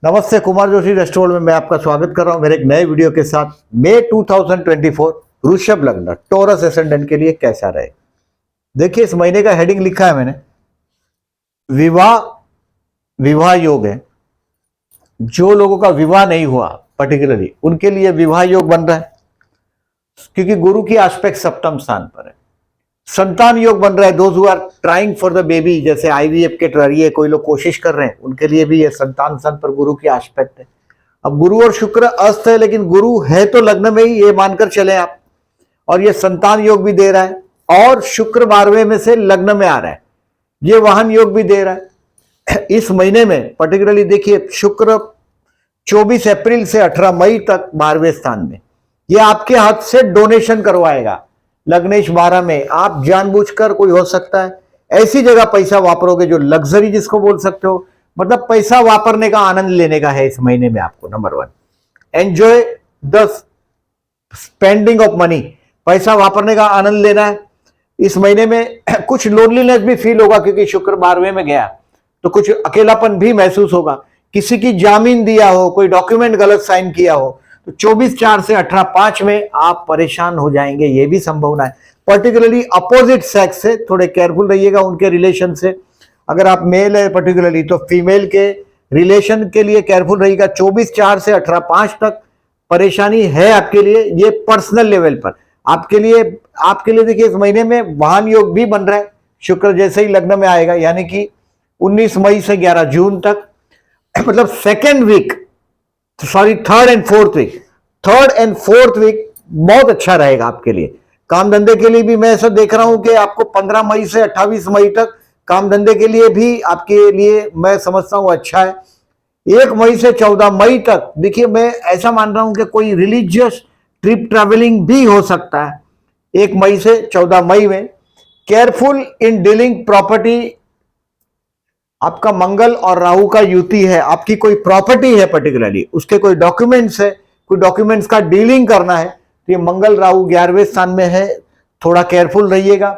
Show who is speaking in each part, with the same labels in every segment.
Speaker 1: नमस्ते, कुमार जोशी रेस्टोरेंट में मैं आपका स्वागत कर रहा हूं मेरे एक नए वीडियो के साथ। मई 2024 वृषभ लग्न टॉरस एसेंडेंट के लिए कैसा रहे। देखिए, इस महीने का हेडिंग लिखा है मैंने, विवाह योग है। जो लोगों का विवाह नहीं हुआ पर्टिकुलरली उनके लिए विवाह योग बन रहा है, क्योंकि गुरु की एस्पेक्ट सप्तम स्थान पर है। संतान योग बन रहा है। Those who are trying for the baby, जैसे आईवीएफ के जरिए कोई लोग कोशिश कर रहे हैं, उनके लिए भी ये संतान स्थान पर गुरु की एस्पेक्ट है। अब गुरु और शुक्र अस्त है, लेकिन गुरु है तो लग्न में ही, ये मानकर चले आप। और ये संतान योग भी दे रहा है, और शुक्र 12वें में से लग्न में आ रहा है, ये वाहन योग भी दे रहा है। इस महीने में पर्टिकुलरली देखिए, शुक्र 24 अप्रैल से 18 मई तक 12वें स्थान में, ये आपके हाथ से डोनेशन करवाएगा। लग्नेश 12 में आप जानबूझकर, कोई हो सकता है ऐसी जगह पैसा वापरोगे जो लग्जरी जिसको बोल सकते हो, मतलब पैसा वापरने का आनंद लेने का है इस महीने में आपको। Number 1, enjoy the spending of money, पैसा वापरने का आनंद लेना है इस महीने में। कुछ लोनलीनेस भी फील होगा, क्योंकि शुक्र 12वें में गया तो कुछ अकेलापन भी महसूस होगा। किसी की जामीन दिया हो, कोई डॉक्यूमेंट गलत साइन किया हो, तो 24/4 से 18/5 में आप परेशान हो जाएंगे, ये भी संभावना है। पर्टिकुलरली अपोजिट सेक्स से थोड़े केयरफुल रहिएगा, उनके रिलेशन से। अगर आप मेल है पर्टिकुलरली, तो फीमेल के रिलेशन के लिए केयरफुल रहिएगा। 24/4 से 18/5 तक परेशानी है आपके लिए, ये पर्सनल लेवल पर आपके लिए देखिए, इस महीने में वाहन योग भी बन रहा है। शुक्र जैसे ही लग्न में आएगा, यानी कि 19 मई से 11 जून तक, मतलब थर्ड एंड फोर्थ वीक बहुत अच्छा रहेगा आपके लिए। काम धंधे के लिए भी मैं ऐसा देख रहा हूं कि आपको 15 मई से 28 मई तक काम धंधे के लिए भी आपके लिए मैं समझता हूं अच्छा है। 1 मई से 14 मई तक देखिए, मैं ऐसा मान रहा हूं कि कोई रिलीजियस ट्रिप ट्रैवलिंग भी हो सकता है 1 मई से 14 मई में। केयरफुल इन डीलिंग प्रॉपर्टी, आपका मंगल और राहु का युति है, आपकी कोई प्रॉपर्टी है पर्टिकुलरली, उसके कोई डॉक्यूमेंट्स है, कोई डॉक्यूमेंट्स का डीलिंग करना है, तो ये मंगल राहु 11वें स्थान में है, थोड़ा केयरफुल रहिएगा।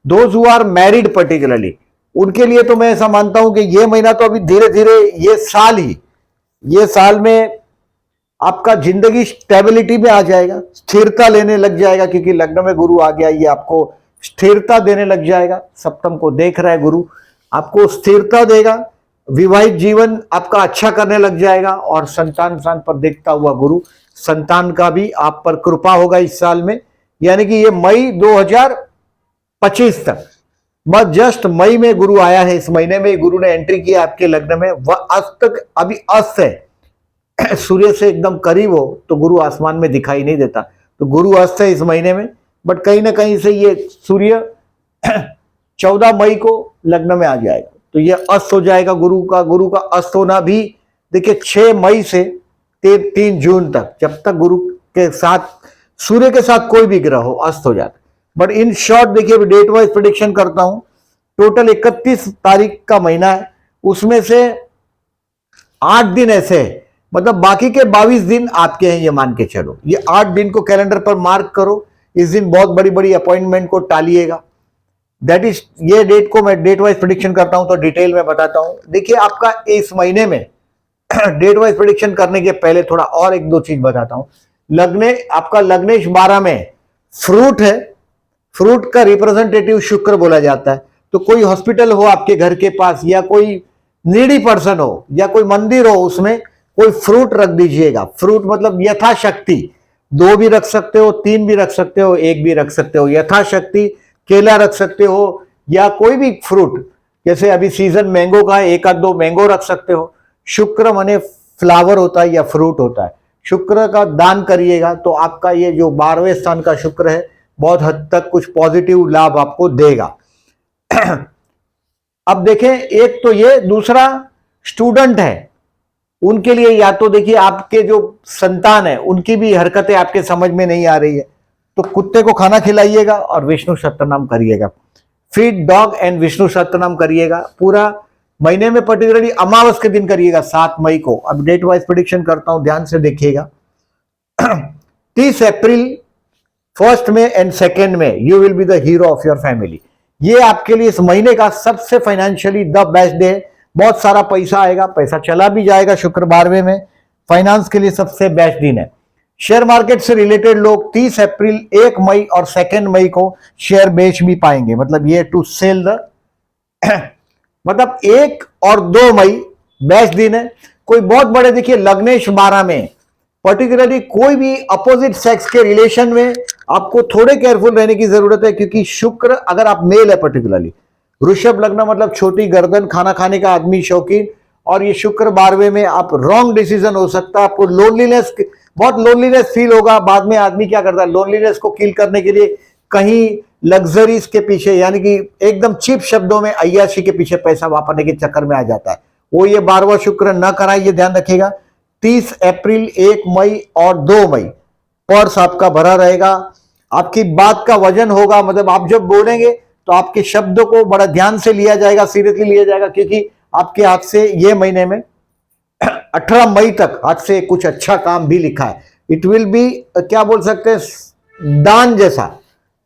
Speaker 1: Those who are married particularly, उनके लिए तो मैं ऐसा मानता हूं कि ये महीना तो अभी धीरे धीरे, ये साल में आपका जिंदगी स्टेबिलिटी में आ जाएगा, स्थिरता लेने लग जाएगा, क्योंकि लग्न में गुरु आ गया, ये आपको स्थिरता देने लग जाएगा। सप्तम को देख रहा है गुरु, आपको स्थिरता देगा, विवाहित जीवन आपका अच्छा करने लग जाएगा। और संतान स्थान पर देखता हुआ गुरु, संतान का भी आप पर कृपा होगा इस साल में, यानी कि ये मई 2025 तक, बस जस्ट मई में गुरु आया है। इस महीने में गुरु ने एंट्री किया आपके लग्न में। वह आज तक अभी अस्त है, सूर्य से एकदम करीब हो तो गुरु आसमान में दिखाई नहीं देता, तो गुरु अस्त है इस महीने में। बट कहीं ना कहीं से ये सूर्य 14 मई को लग्न में आ जाएगा, तो ये अस्त हो जाएगा गुरु का अस्त होना भी देखिए 6 मई से 3 जून तक, जब तक गुरु के साथ, सूर्य के साथ कोई भी ग्रह हो, अस्त हो जाता है। बट इन शॉर्ट देखिए, डेट वाइज प्रेडिक्शन करता हूं, टोटल 31 तारीख का महीना है, उसमें से 8 दिन ऐसे है, मतलब बाकी के 22 दिन आपके हैं, ये मान के चलो। ये 8 दिन को कैलेंडर पर मार्क करो, इस दिन बहुत बड़ी बड़ी अपॉइंटमेंट को टालिएगा। दैट इज, ये डेट को मैं डेट वाइज प्रेडिक्शन करता हूं तो डिटेल में बताता हूं। देखिए, आपका इस महीने में डेट वाइज प्रेडिक्शन करने के पहले थोड़ा और 1-2 चीज बताता हूं। आपका लग्नेश 12 में फ्रूट है, फ्रूट का रिप्रेजेंटेटिव शुक्र बोला जाता है। तो कोई हॉस्पिटल हो आपके घर के पास, या कोई नीडी पर्सन हो, या कोई मंदिर हो, उसमें कोई फ्रूट रख दीजिएगा। फ्रूट मतलब यथाशक्ति, 2 भी रख सकते हो, 3 भी रख सकते हो, 1 भी रख सकते हो। यथाशक्ति केला रख सकते हो, या कोई भी फ्रूट, जैसे अभी सीजन मैंगो का है, 1-2 मैंगो रख सकते हो। शुक्र माने फ्लावर होता है या फ्रूट होता है, शुक्र का दान करिएगा, तो आपका ये जो 12वें स्थान का शुक्र है, बहुत हद तक कुछ पॉजिटिव लाभ आपको देगा। अब देखें, एक तो ये, दूसरा स्टूडेंट है, उनके लिए या तो देखिए, आपके जो संतान है उनकी भी हरकतें आपके समझ में नहीं आ रही है, तो कुत्ते को खाना खिलाइएगा और विष्णु सहस्त्रनाम करिएगा। Feed dog and Vishnu Sahasranama करिएगा पूरा महीने में, पर्टिकुलरली अमावस के दिन करिएगा 7 मई को। अब डेट वाइज प्रेडिक्शन करता हूं, ध्यान से देखिएगा। 30 अप्रैल 1 में एंड 2 में you will be the hero of your family. ये आपके लिए इस महीने का सबसे फाइनेंशियली द बेस्ट डे है। बहुत सारा पैसा आएगा, पैसा चला भी जाएगा शुक्र 12वें में। फाइनेंस के लिए सबसे बेस्ट दिन है। शेयर मार्केट से रिलेटेड लोग 30 अप्रैल, 1 मई और 2 मई को शेयर बेच भी पाएंगे, मतलब ये टू सेल द मतलब 1 और 2 मई बेस्ट दिन है। कोई बहुत बड़े, देखिए लग्नेश 12 में, पर्टिकुलरली कोई भी अपोजिट सेक्स के रिलेशन में आपको थोड़े केयरफुल रहने की जरूरत है, क्योंकि शुक्र, अगर आप मेल है पर्टिकुलरली, वृषभ लग्न मतलब छोटी गर्दन, खाना खाने का आदमी, शौकीन, और ये शुक्र 12वें में, आप रॉन्ग डिसीजन हो सकता है, आपको लोनलीनेस, बहुत लोनलीनेस फील होगा। बाद में आदमी क्या करता है, लोनलीनेस को किल करने के लिए कहीं लग्जरीज के पीछे, यानी कि एकदम चीप शब्दों में अय्याशी के पीछे पैसा वापरने के चक्कर में आ जाता है। वो ये 12वां शुक्र न कराए, ये ध्यान रखिएगा। 30 अप्रैल, 1 मई और 2 मई पर्स आपका भरा रहेगा। आपकी बात का वजन होगा, मतलब आप जब बोलेंगे तो आपके शब्दों को बड़ा ध्यान से लिया जाएगा, सीरियसली लिया जाएगा, क्योंकि आपके हाथ से ये महीने में 18 मई तक हाथ से कुछ अच्छा काम भी लिखा है। इट विल बी, क्या बोल सकते हैं, दान जैसा।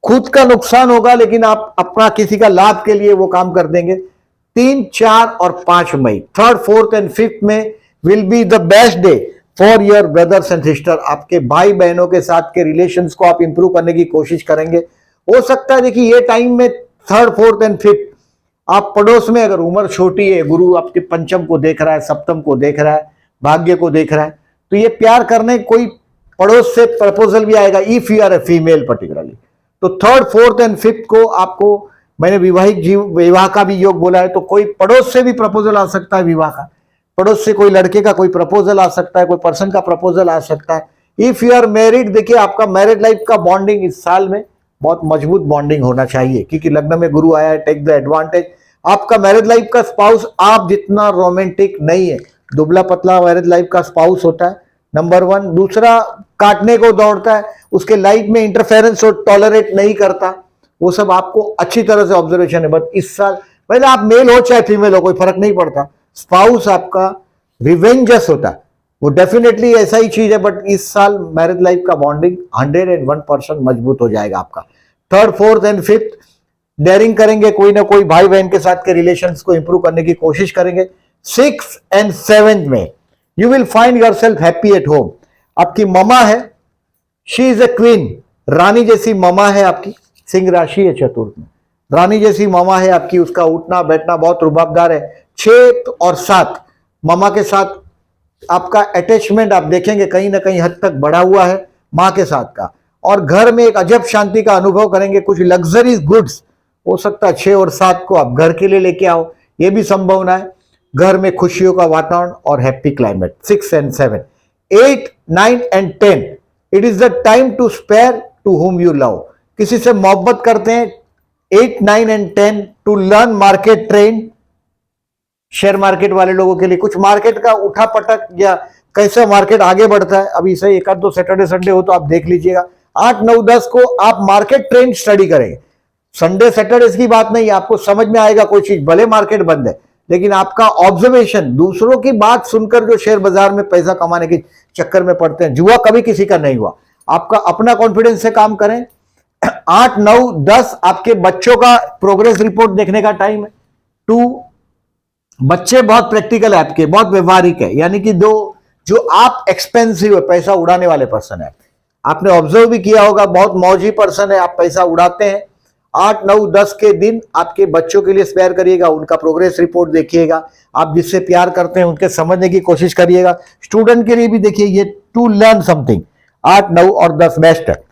Speaker 1: खुद का नुकसान होगा लेकिन आप अपना किसी का लाभ के लिए वो काम कर देंगे। 3, 4 और 5 मई, 3rd, 4th एंड 5th में will be the best day for your brothers and sister. आपके भाई बहनों के साथ के रिलेशंस को आप इंप्रूव करने की कोशिश करेंगे। हो सकता है देखिए ये टाइम में 3rd, 4th एंड 5th आप पड़ोस में, अगर उम्र छोटी है, गुरु आपके पंचम को देख रहा है, सप्तम को देख रहा है, भाग्य को देख रहा है, तो ये प्यार करने कोई पड़ोस से प्रपोजल भी आएगा, if you are a female particularly. तो 3rd, 4th एंड 5th को आपको, मैंने विवाह का भी योग बोला है, तो कोई पड़ोस से भी प्रपोजल आ सकता है विवाह का, पड़ोस से कोई लड़के का कोई प्रपोजल आ सकता है, कोई पर्सन का प्रपोजल आ सकता है। इफ यू आर मैरिड, देखिए आपका मैरिड लाइफ का बॉन्डिंग इस साल में बहुत मजबूत बॉन्डिंग होना चाहिए, क्योंकि लग्न में गुरु आया है, टेक द एडवांटेज। आपका मैरिड लाइफ का स्पाउस आप जितना रोमांटिक नहीं है, दुबला पतला मैरिज लाइफ का स्पाउस होता है, नंबर 1। दूसरा, काटने को दौड़ता है, उसके लाइफ में इंटरफेरेंस और टॉलरेट नहीं करता, वो सब आपको अच्छी तरह से ऑब्जर्वेशन है। बट इस साल, पहले आप मेल हो चाहे फीमेल हो, कोई फर्क नहीं पड़ता, स्पाउस आपका रिवेंजस होता है, वो डेफिनेटली ऐसा ही चीज है। बट इस साल मैरिज लाइफ का बॉन्डिंग 101% मजबूत हो जाएगा आपका। 3rd, 4th and 5th dairying करेंगे, कोई ना कोई भाई बहन के साथ के रिलेशंस को इंप्रूव करने की कोशिश करेंगे। 6th एंड 7th में you will find yourself happy at home. आपकी ममा है, शी इज ए क्वीन, रानी जैसी ममा है आपकी, सिंह राशि है चतुर्थ में, रानी जैसी ममा है आपकी, उसका उठना बैठना बहुत रुबाबदार है। 6 और 7 ममा के साथ आपका अटैचमेंट आप देखेंगे कहीं ना कहीं हद तक बढ़ा हुआ है माँ के साथ का, और घर में एक अजब शांति का अनुभव करेंगे। कुछ लग्जरी गुड्स हो सकता है 6 और 7 को आप घर के लिए लेके आओ, ये भी संभावना है। घर में खुशियों का वातावरण और happy climate. 6 and 7, 8, 9 and 10 it is the time to spare to whom you love. किसी से मोहब्बत करते हैं, 8, 9 and 10 to learn market trend. Share market वाले लोगों के लिए कुछ मार्केट का उठा पटक या कैसे मार्केट आगे बढ़ता है, अभी से 1-2 सैटरडे संडे हो तो आप देख लीजिएगा। 8, 9, 10 को आप मार्केट ट्रेंड स्टडी करेंगे। संडे सैटरडे की बात नहीं, आपको समझ में आएगा कोई चीज, भले मार्केट बंद है लेकिन आपका ऑब्जर्वेशन, दूसरों की बात सुनकर जो शेयर बाजार में पैसा कमाने के चक्कर में पड़ते हैं, जुआ कभी किसी का नहीं हुआ। आपका अपना कॉन्फिडेंस से काम करें। 8, 9, 10 आपके बच्चों का प्रोग्रेस रिपोर्ट देखने का टाइम है। 2, बच्चे बहुत प्रैक्टिकल है आपके, बहुत व्यवहारिक है, यानी कि जो आप एक्सपेंसिव है, पैसा उड़ाने वाले पर्सन है। आपने ऑब्जर्व भी किया होगा, बहुत मौजी पर्सन है, आप पैसा उड़ाते हैं। 8, 9, 10 के दिन आपके बच्चों के लिए स्पेयर करिएगा, उनका प्रोग्रेस रिपोर्ट देखिएगा। आप जिससे प्यार करते हैं उनके समझने की कोशिश करिएगा। स्टूडेंट के लिए भी देखिए, ये टू लर्न समथिंग। 8, 9 और 10 बेस्ट है।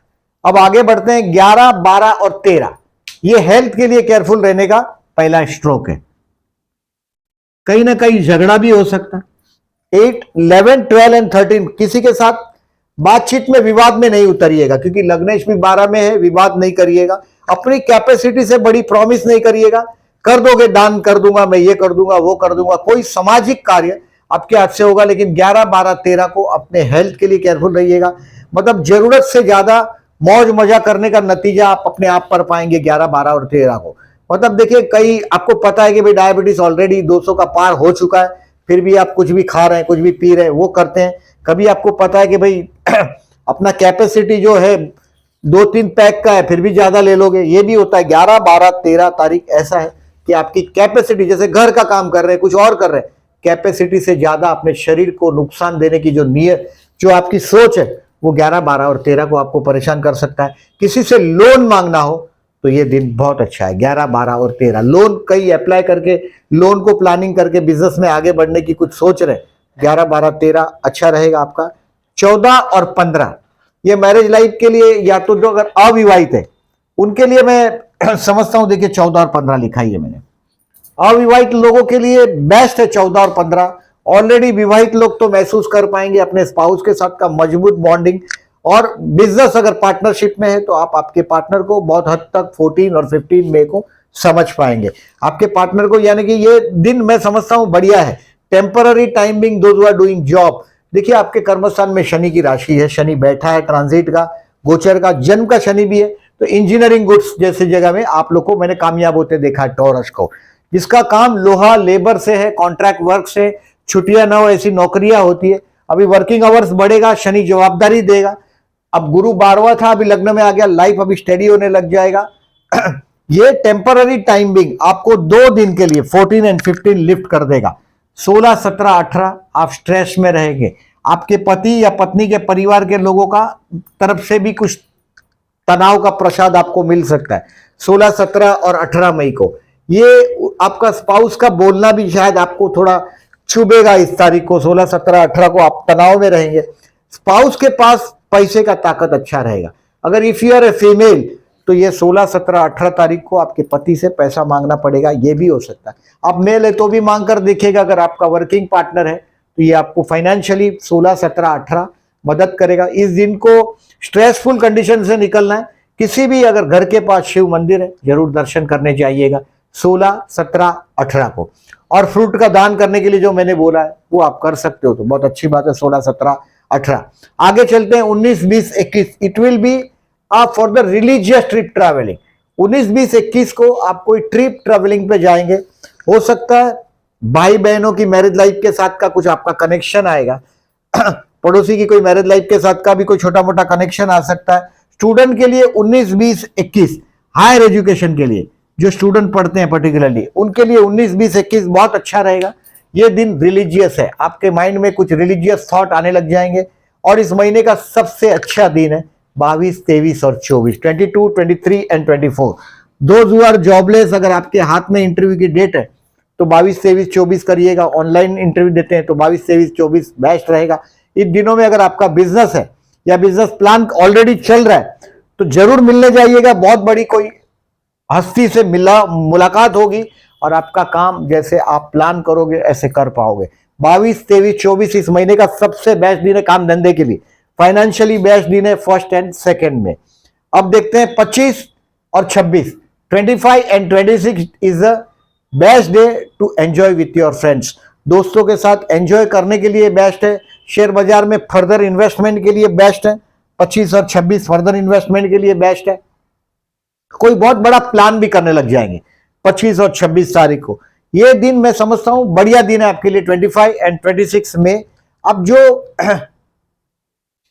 Speaker 1: अब आगे बढ़ते हैं 11, 12 और 13। ये हेल्थ के लिए केयरफुल रहने का पहला स्ट्रोक है। कहीं ना कहीं झगड़ा भी हो सकता है। 8, 11, 12 एंड 13 किसी के साथ बातचीत में विवाद में नहीं उतरिएगा, क्योंकि लग्नेश भी 12 में है, विवाद नहीं करिएगा। अपनी कैपेसिटी से बड़ी प्रॉमिस नहीं करिएगा। कर दोगे, दान कर दूंगा, मैं ये कर दूंगा, वो कर दूंगा, कोई सामाजिक कार्य आपके हाथ से होगा। लेकिन 11, 12, 13 को अपने हेल्थ के लिए केयरफुल रहिएगा। मतलब जरूरत से ज्यादा मौज मजा करने का नतीजा आप अपने आप पर पाएंगे 11, 12 और 13 को। मतलब देखिए, कई आपको पता है कि भाई डायबिटीज ऑलरेडी 200 का पार हो चुका है, फिर भी आप कुछ भी खा रहे हैं, कुछ भी पी रहे हैं, वो करते हैं। कभी आपको पता है कि भाई अपना कैपेसिटी जो है 2-3 पैक का है, फिर भी ज्यादा ले लोगे, ये भी होता है। 11, 12, 13 तारीख ऐसा है कि आपकी कैपेसिटी, जैसे घर का काम कर रहे हैं, कुछ और कर रहे हैं, कैपेसिटी से ज्यादा अपने शरीर को नुकसान देने की जो नियत, जो आपकी सोच है, वो 11, 12 और 13 को आपको परेशान कर सकता है। किसी से लोन मांगना हो तो ये दिन बहुत अच्छा है। 11, 12 और 13 लोन कई अप्लाई करके, लोन को प्लानिंग करके बिजनेस में आगे बढ़ने की कुछ सोच रहे, 11, 12, 13 अच्छा रहेगा आपका। 14 और 15 ये मैरिज लाइफ के लिए, या तो जो अगर अविवाहित है उनके लिए मैं समझता हूं, देखिए 14 और 15 लिखा ही है मैंने। अविवाहित लोगों के लिए बेस्ट है 14 और 15। ऑलरेडी विवाहित लोग तो महसूस कर पाएंगे अपने स्पाउस के साथ का मजबूत बॉन्डिंग, और बिजनेस अगर पार्टनरशिप में है तो आप आपके पार्टनर को बहुत हद तक 14 और 15 मई को समझ पाएंगे आपके पार्टनर को। यानी कि ये दिन मैं समझता हूं बढ़िया है। Temporary timing those who are doing job, देखिए आपके कर्मस्थान में शनि की राशि है, शनि बैठा है, ट्रांजिट का, गोचर का, जन्म का शनि भी है, तो इंजीनियरिंग गुड्स जैसी जगह में आप लोग को मैंने कामयाब होते देखा है। टॉरस को, जिसका काम लोहा लेबर से है, कॉन्ट्रैक्ट वर्क से, छुट्टियां ना हो ऐसी नौकरियां होती है। अभी वर्किंग आवर्स बढ़ेगा, शनि जवाबदारी देगा। अब गुरु 12वां था, अभी लग्न में आ गया, लाइफ अभी स्टेडी होने लग जाएगा। ये टेम्पररी टाइमिंग आपको 2 दिन के लिए 14 और 15 लिफ्ट कर देगा। 16, 17, 18 आप स्ट्रेस में रहेंगे। आपके पति या पत्नी के परिवार के लोगों का तरफ से भी कुछ तनाव का प्रसाद आपको मिल सकता है 16, 17 और 18 मई को। ये आपका स्पाउस का बोलना भी शायद आपको थोड़ा चुभेगा इस तारीख को, 16, 17, 18 को आप तनाव में रहेंगे। स्पाउस के पास पैसे का ताकत अच्छा रहेगा। अगर if you are a female तो ये 16, 17, 18 तारीख को आपके पति से पैसा मांगना पड़ेगा, ये भी हो सकता है। आप मेल है तो भी मांग कर देखिएगा। अगर आपका वर्किंग पार्टनर है तो ये आपको फाइनेंशियली 16, 17, 18 मदद करेगा। इस दिन को स्ट्रेसफुल कंडीशन से निकलना है। किसी भी अगर घर के पास शिव मंदिर है जरूर दर्शन करने जाइएगा 16, 17, 18 को। और फ्रूट का दान करने के लिए जो मैंने बोला है वो आप कर सकते हो, तो बहुत अच्छी बात है। 16, 17, 18 आगे चलते हैं 19, 20, 21। इट विल बी आप for the religious trip travelling. 19, 20, 21 को आप कोई ट्रिप ट्रैवलिंग पे जाएंगे। हो सकता है भाई बहनों की मैरिज लाइफ के साथ का कुछ आपका कनेक्शन आएगा। पड़ोसी की कोई मैरिज लाइफ के साथ का भी कोई छोटा मोटा कनेक्शन आ सकता है। स्टूडेंट के लिए 19, 20, 21 हायर एजुकेशन के लिए जो स्टूडेंट पढ़ते हैं पर्टिकुलरली उनके लिए 19, 20, 21 बहुत अच्छा रहेगा। ये दिन रिलीजियस है, आपके माइंड में कुछ रिलीजियस थॉट आने लग जाएंगे। और इस महीने का सबसे अच्छा दिन है 22, 23 और 24, 22, 23 and 24। Those who are jobless, अगर आपके हाथ में इंटरव्यू की डेट है तो 22, 23, 24 करिएगा। ऑनलाइन इंटरव्यू देते हैं तो 22, 23, 24 बेस्ट रहेगा। इन दिनों में अगर आपका बिजनेस है या बिजनेस प्लान ऑलरेडी चल रहा है तो जरूर मिलने जाइएगा। बहुत बड़ी कोई हस्ती से मुलाकात होगी और आपका काम जैसे आप प्लान करोगे ऐसे कर पाओगे। 22, 23, 24 इस महीने का सबसे बेस्ट दिन है काम धंधे के लिए। फाइनेंशियली बेस्ट दिन है 1st एंड 2nd में। अब देखते हैं 25 और 26, 25 and 26 is a best day to enjoy with your friends. दोस्तों के साथ एंजॉय करने के लिए बेस्ट है। शेयर बाजार में फर्दर इन्वेस्टमेंट के लिए बेस्ट है। 25 और 26 फर्दर इन्वेस्टमेंट के लिए बेस्ट है। कोई बहुत बड़ा प्लान भी करने लग जाएंगे 25 और 26 तारीख को। यह दिन मैं समझता हूं बढ़िया दिन है आपके लिए 25 एंड 26 में। अब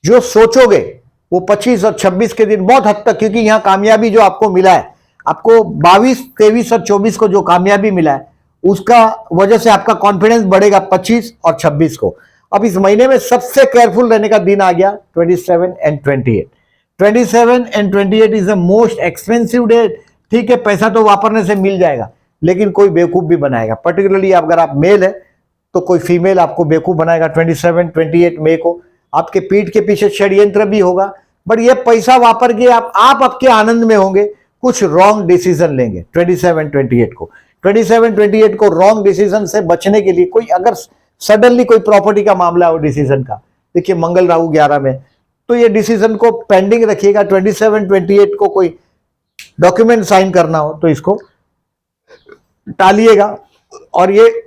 Speaker 1: जो सोचोगे वो 25 और 26 के दिन बहुत हद तक, क्योंकि यहां कामयाबी जो आपको मिला है, आपको 22, 23 और 24 को जो कामयाबी मिला है उसका वजह से आपका कॉन्फिडेंस बढ़ेगा 25 और 26 को। अब इस महीने में सबसे केयरफुल रहने का दिन आ गया 27 and 28। 27 and 28 is the most expensive day. ठीक है, पैसा तो वापरने से मिल जाएगा लेकिन कोई बेवकूफ भी बनाएगा। पर्टिकुलरली अगर आप मेल है तो कोई फीमेल आपको बेवकूफ बनाएगा 27, 28 मई को। आपके पीठ के पीछे षड्यंत्र भी होगा, बट ये पैसा वापर के आप आपके आनंद में होंगे, कुछ रॉन्ग डिसीजन लेंगे 27, 28 को। 27, 28 को रॉन्ग डिसीजन से बचने के लिए, कोई अगर सडनली कोई प्रॉपर्टी का मामला हो डिसीजन का, देखिए मंगल राहु 11 में, तो ये डिसीजन को पेंडिंग रखिएगा। 27, 28 को कोई डॉक्यूमेंट साइन करना हो तो इसको टालिएगा। और ये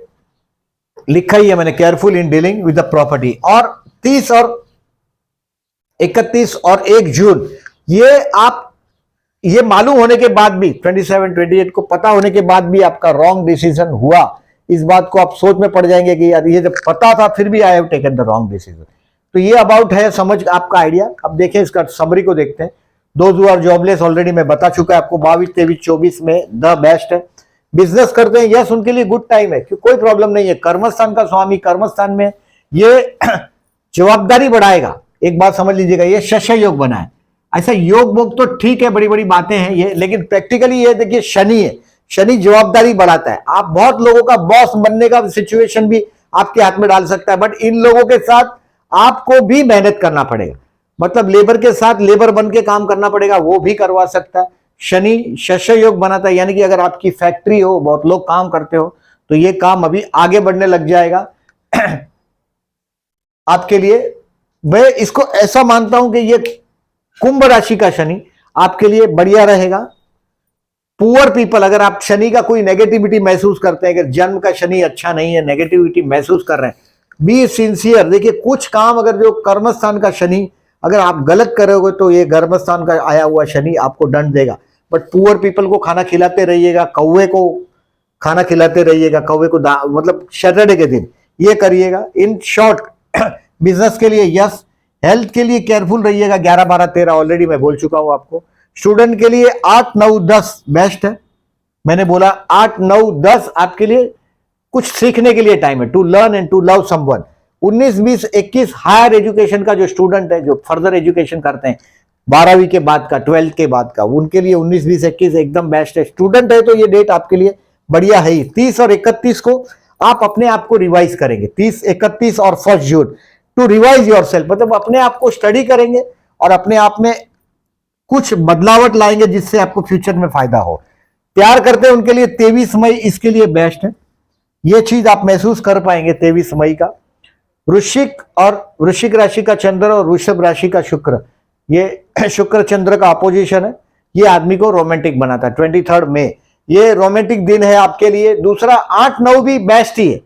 Speaker 1: लिखा ही है मैंने, careful in dealing with the property. और 30 और 31 और 1 जून ये मालूम होने के बाद भी, 27, 28 को पता होने के बाद भी आपका रॉन्ग डिसीजन हुआ, इस बात को आप सोच में पड़ जाएंगे कि यार ये जब पता था फिर भी I have taken the wrong decision. तो ये अबाउट है समझ आपका आइडिया। अब देखें इसका समरी को देखते हैं। Those who are jobless already मैं बता चुका है आपको 22, 23, 24 में द बेस्ट है। बिजनेस करते हैं, यस उनके लिए गुड टाइम है, कोई प्रॉब्लम नहीं है। कर्मस्थान का स्वामी कर्मस्थान में, ये जवाबदारी बढ़ाएगा। एक बात समझ लीजिएगा, ये शस्य योग बना है। ऐसा योग वोग तो ठीक है, बड़ी बड़ी बातें हैं ये, लेकिन प्रैक्टिकली ये देखिए शनि है, शनि जवाबदारी बढ़ाता है। आप बहुत लोगों का बॉस बनने का सिचुएशन भी आपके हाथ में डाल सकता है, बट इन लोगों के साथ आपको भी मेहनत करना पड़ेगा, मतलब लेबर के साथ लेबर बन के काम करना पड़ेगा, वो भी करवा सकता है। शनि शस्य योग बनाता है, यानी कि अगर आपकी फैक्ट्री हो, बहुत लोग काम करते हो, तो ये काम अभी आगे बढ़ने लग जाएगा आपके लिए। मैं इसको ऐसा मानता हूं कि ये कुंभ राशि का शनि आपके लिए बढ़िया रहेगा। पुअर पीपल, अगर आप शनि का कोई नेगेटिविटी महसूस करते हैं, अगर जन्म का शनि अच्छा नहीं है, नेगेटिविटी महसूस कर रहे हैं, बी सिंसियर। देखिए कुछ काम अगर जो कर्मस्थान का शनि अगर आप गलत करोगे तो ये कर्मस्थान का आया हुआ शनि आपको दंड देगा। बट पुअर पीपल को खाना खिलाते रहिएगा, कौवे को खाना खिलाते रहिएगा, कौवे को मतलब सैटरडे के दिन ये करिएगा। इन शॉर्ट बिजनेस के लिए यस, हेल्थ के लिए केयरफुल रहिएगा। 11 12 13 ऑलरेडी मैं बोल चुका हूं आपको। स्टूडेंट के लिए 8 9 10 बेस्ट है, मैंने बोला 8 9 10 आपके लिए कुछ सीखने के लिए टाइम है, to learn and to love someone. 19 20 21 higher education का जो स्टूडेंट है, जो फर्दर एजुकेशन करते हैं 12वीं के बाद का, 12th के बाद का, उनके लिए 19 20 21 एकदम बेस्ट है। स्टूडेंट है तो ये डेट आपके लिए बढ़िया है ही। 30 और 31 को आप अपने आप को रिवाइज करेंगे, 30 31 और 1 जून टू रिवाइज योर सेल्फ, मतलब अपने आप को स्टडी करेंगे और अपने आप में कुछ बदलावट लाएंगे जिससे आपको फ्यूचर में फायदा हो। प्यार करते हैं उनके लिए 23 मई इसके लिए बेस्ट है, ये चीज आप महसूस कर पाएंगे 23 मई का। वृश्चिक राशि का चंद्र और वृषभ राशि का शुक्र, ये शुक्र चंद्र का अपोजिशन है, ये आदमी को रोमांटिक बनाता है। 23 मई ये रोमांटिक दिन है आपके लिए। दूसरा 8 9 भी बेस्ट ही है,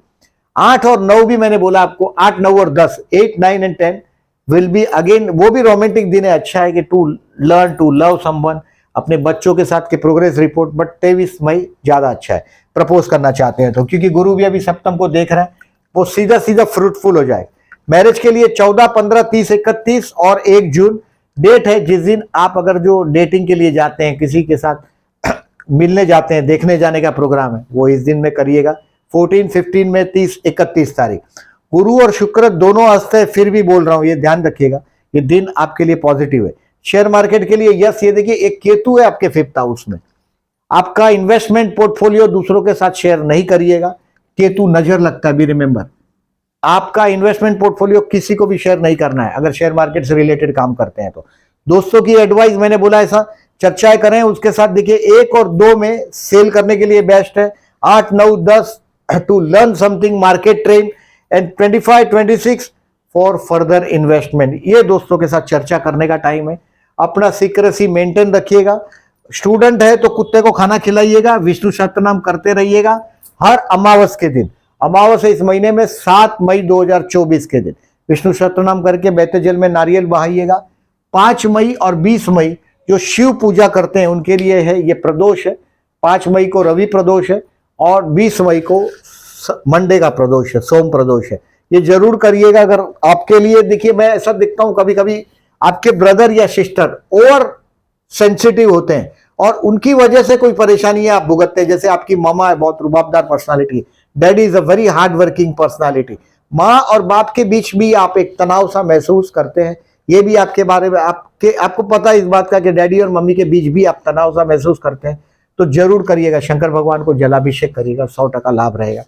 Speaker 1: 8 और 9 भी मैंने बोला आपको, 8 9 और 10 8 9 एंड 10 विल बी अगेन, वो भी रोमांटिक दिन है। अच्छा है कि to learn to love someone, अपने बच्चों के साथ के प्रोग्रेस रिपोर्ट। बट 23 मई ज्यादा अच्छा है प्रपोज करना चाहते हैं तो, क्योंकि गुरु भी अभी सप्तम को देख रहे हैं, वो सीधा सीधा फ्रूटफुल हो जाए। मैरिज के लिए 14 15 30 31 और 1 जून डेट है, जिस दिन आप अगर जो डेटिंग के लिए जाते हैं, किसी के साथ मिलने जाते हैं, देखने जाने का प्रोग्राम है, वो इस दिन में करिएगा। 14 15 में 30 31 तारीख। गुरु और शुक्र दोनों अस्त है, फिर भी बोल रहा हूं ये ध्यान रखिएगा, ये दिन आपके लिए पॉजिटिव है। शेयर मार्केट के लिए यस, ये देखिए एक केतु है आपके 5th हाउस में। आपका इन्वेस्टमेंट पोर्टफोलियो दूसरों के साथ शेयर नहीं करिएगा, केतु नजर लगता है, भी रिमेंबर। आपका इन्वेस्टमेंट पोर्टफोलियो किसी को भी शेयर नहीं करना है अगर शेयर मार्केट से रिलेटेड काम करते हैं तो। दोस्तों की एडवाइस मैंने बोला ऐसा चर्चाएं करें उसके साथ। देखिए 1 और 2 में सेल करने के लिए बेस्ट है, 8 9 10 to learn something market trend and 25 26 for further investment. ये दोस्तों के साथ चर्चा करने का टाइम है। अपना सीक्रेसी मेंटेन रखिएगा। स्टूडेंट है तो कुत्ते को खाना खिलाइएगा, विष्णु सहस्त्रनाम करते रहिएगा हर अमावस के दिन। अमावस है इस महीने में 7 मई 2024 के दिन, विष्णु सहस्त्रनाम करके बहते जल में नारियल बहाइएगा। 5 मई और 20 मई जो शिव पूजा करते हैं उनके लिए है ये प्रदोष है। 5 मई को रवि प्रदोष है और 20 मई को मंडे का प्रदोष है, सोम प्रदोष है। ये जरूर करिएगा अगर आपके लिए। देखिए मैं ऐसा देखता हूं कभी कभी आपके ब्रदर या सिस्टर ओवर सेंसिटिव होते हैं और उनकी वजह से कोई परेशानियां आप भुगतते हैं। जैसे आपकी मामा है बहुत रुबाबदार personality, daddy is a very hard working personality. माँ और बाप के बीच भी आप एक तनाव सा महसूस करते हैं, ये भी आपके बारे में आपको पता है इस बात का कि डैडी और मम्मी के बीच भी आप तनाव सा महसूस करते हैं, तो जरूर करिएगा। शंकर भगवान को जलाभिषेक करिएगा, 100% लाभ रहेगा।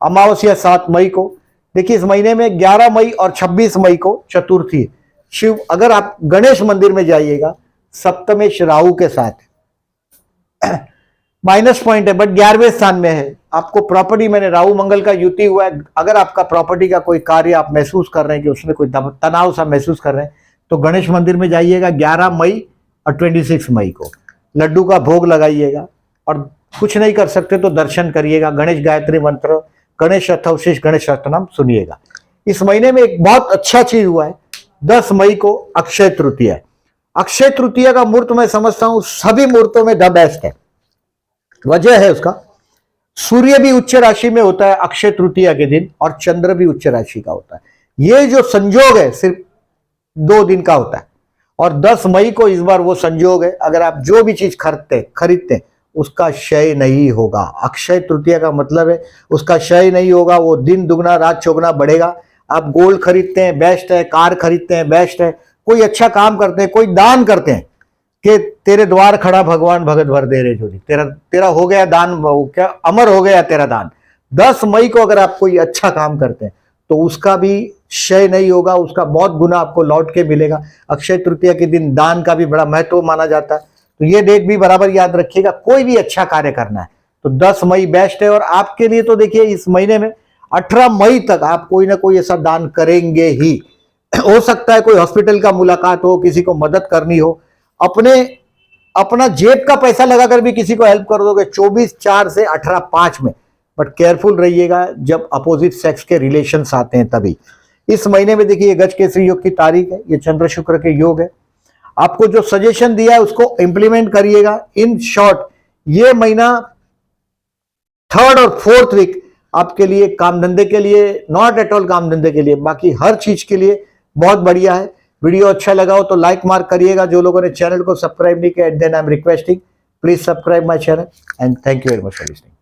Speaker 1: अमावस्या 7 मई को। देखिए इस महीने में 11 मई और 26 मई को चतुर्थी शिव। अगर आप गणेश मंदिर में जाइएगा सप्तमेश राहु के साथ, माइनस पॉइंट है बट 11वें स्थान में है। आपको प्रॉपर्टी, मैंने राहु मंगल का युति हुआ है, अगर आपका प्रॉपर्टी का कोई कार्य आप महसूस कर रहे हैं कि उसमें कोई तनाव सा महसूस कर रहे हैं तो गणेश मंदिर में जाइएगा 11 मई और 26 मई को। लड्डू का भोग लगाइएगा और कुछ नहीं कर सकते तो दर्शन करिएगा। गणेश गायत्री मंत्र, गणेश अथवशेष, गणेश सहस्त्रनाम सुनिएगा। इस महीने में एक बहुत अच्छा चीज हुआ है, 10 मई को अक्षय तृतीया। अक्षय तृतीया का मुहूर्त मैं समझता हूं सभी मुहूर्तों में द बेस्ट है। वजह है उसका, सूर्य भी उच्च राशि में होता है अक्षय तृतीया के दिन और चंद्र भी उच्च राशि का होता है। ये जो संयोग है सिर्फ 2 दिन का होता है और 10 मई को इस बार वो संयोग है। अगर आप जो भी चीज खरीदते हैं उसका क्षय नहीं होगा। अक्षय तृतीया का मतलब है उसका क्षय नहीं होगा, वो दिन दुगना रात चौगुना बढ़ेगा। आप गोल्ड खरीदते हैं बेस्ट है, कार खरीदते हैं बेस्ट है, कोई अच्छा काम करते हैं, कोई दान करते हैं कि तेरे द्वार खड़ा भगवान भगत भर दे रे जोरी, तेरा तेरा हो गया दान, क्या अमर हो गया तेरा दान। 10 मई को अगर आप कोई अच्छा काम करते हैं तो उसका भी क्षय नहीं होगा, उसका बहुत गुना आपको लौट के मिलेगा। अक्षय तृतीया के दिन दान का भी बड़ा महत्व माना जाता है, तो ये डेट भी बराबर याद रखिएगा। कोई भी अच्छा कार्य करना है तो 10 मई बेस्ट है। और आपके लिए तो देखिए इस महीने में 18 मई तक आप कोई ना कोई ऐसा दान करेंगे ही। हो सकता है कोई हॉस्पिटल का मुलाकात हो, किसी को मदद करनी हो, अपना जेब का पैसा लगाकर भी किसी को हेल्प कर दोगे 24/4 से 18/5 में। बट केयरफुल रहिएगा जब अपोजिट सेक्स के रिलेशंस आते हैं तभी। इस महीने में देखिए गज केसरी योग की तारीख है, ये चंद्र शुक्र के योग है। आपको जो सजेशन दिया है उसको इंप्लीमेंट करिएगा। इन शॉर्ट ये महीना 3rd और 4th वीक आपके लिए काम धंधे के लिए, नॉट एट ऑल काम धंधे के लिए, बाकी हर चीज के लिए बहुत बढ़िया है। वीडियो अच्छा लगा हो तो लाइक मार्क करिएगा। जो लोगों ने चैनल को सब्सक्राइब नहीं किया, then I am requesting please subscribe my channel and thank you very much for listening.